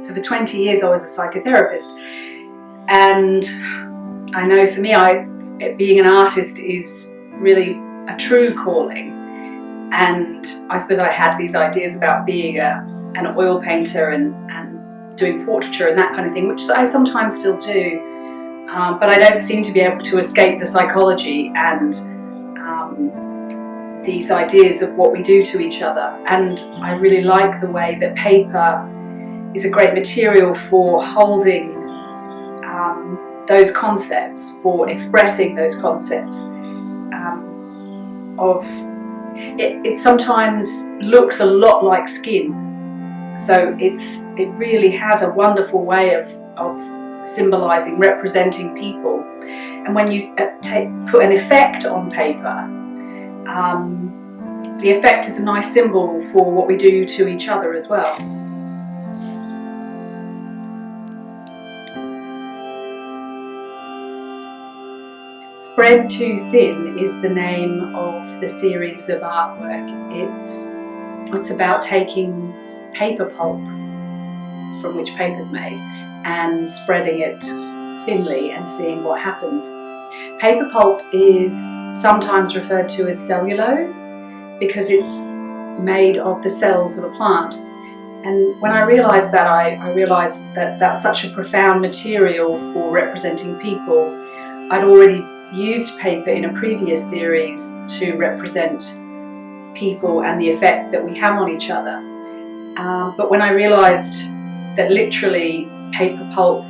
So for 20 years I was a psychotherapist, and I know for me, being an artist is really a true calling. And I suppose I had these ideas about being an oil painter and doing portraiture and that kind of thing, which I sometimes still do. But I don't seem to be able to escape the psychology and these ideas of what we do to each other. And I really like the way that paper is a great material for holding those concepts, for expressing those concepts. It sometimes looks a lot like skin, so it really has a wonderful way of symbolizing, representing people. And when you put an effect on paper, the effect is a nice symbol for what we do to each other as well. Spread Too Thin is the name of the series of artwork. It's about taking paper pulp, from which paper's made, and spreading it thinly and seeing what happens. Paper pulp is sometimes referred to as cellulose because it's made of the cells of a plant. And when I realised that, I realised that that's such a profound material for representing people. I'd already used paper in a previous series to represent people and the effect that we have on each other. But when I realised that literally paper pulp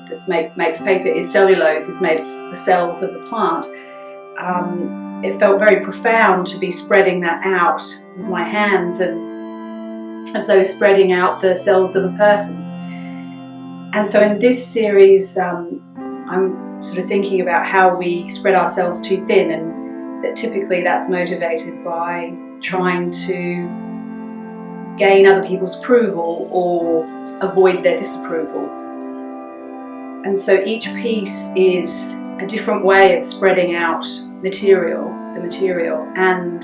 that makes paper is cellulose, is made of the cells of the plant, it felt very profound to be spreading that out with my hands, and as though spreading out the cells of a person. And so in this series, I'm sort of thinking about how we spread ourselves too thin, and that typically that's motivated by trying to gain other people's approval or avoid their disapproval. And so each piece is a different way of spreading out the material, and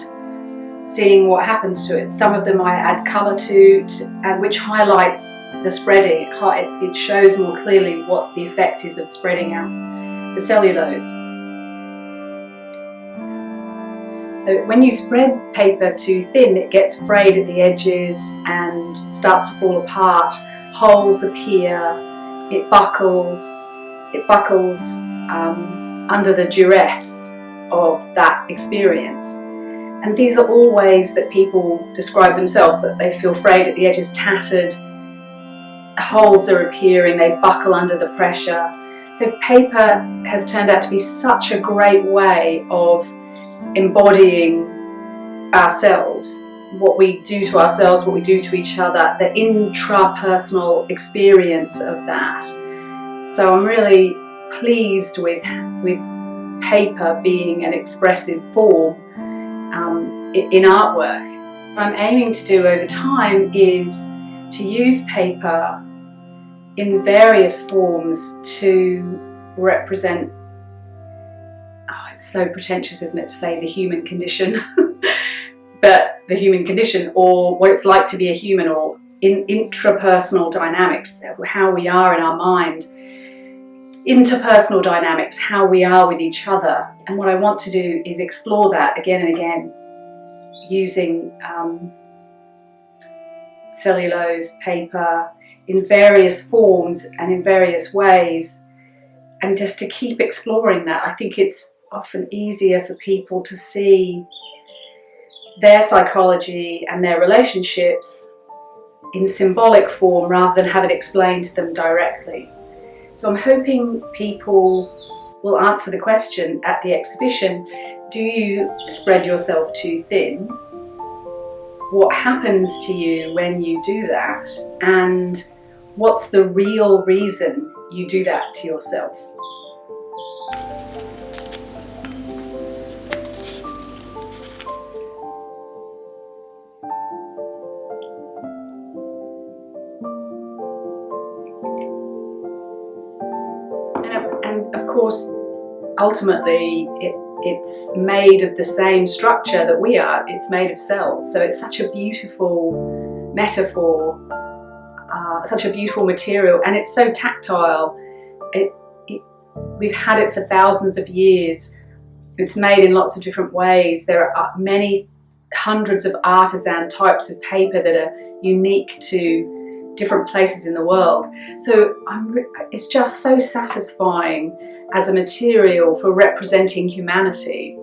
seeing what happens to it. Some of them I add colour to, and which highlights the spreading. It shows more clearly what the effect is of spreading out the cellulose. So when you spread paper too thin, it gets frayed at the edges and starts to fall apart. Holes appear. It buckles under the duress of that experience. And these are all ways that people describe themselves, that they feel frayed at the edges, tattered, holes are appearing, they buckle under the pressure. So paper has turned out to be such a great way of embodying ourselves, what we do to ourselves, what we do to each other, the intrapersonal experience of that. So I'm really pleased with paper being an expressive form in artwork. What I'm aiming to do over time is to use paper in various forms to represent, it's so pretentious, isn't it, to say the human condition, but the human condition, or what it's like to be a human, or in intrapersonal dynamics, how we are in our mind, interpersonal dynamics, how we are with each other. And what I want to do is explore that again and again, using cellulose, paper, in various forms and in various ways, and just to keep exploring that. I think it's often easier for people to see their psychology and their relationships in symbolic form rather than have it explained to them directly. So I'm hoping people will answer the question at the exhibition: do you spread yourself too thin? What happens to you when you do that? And what's the real reason you do that to yourself? And of course, ultimately, it's made of the same structure that we are. It's made of cells. So it's such a beautiful metaphor such a beautiful material, and it's so tactile. We've had it for thousands of years. It's made in lots of different ways. There are many hundreds of artisan types of paper that are unique to different places in the world. So it's just so satisfying as a material for representing humanity.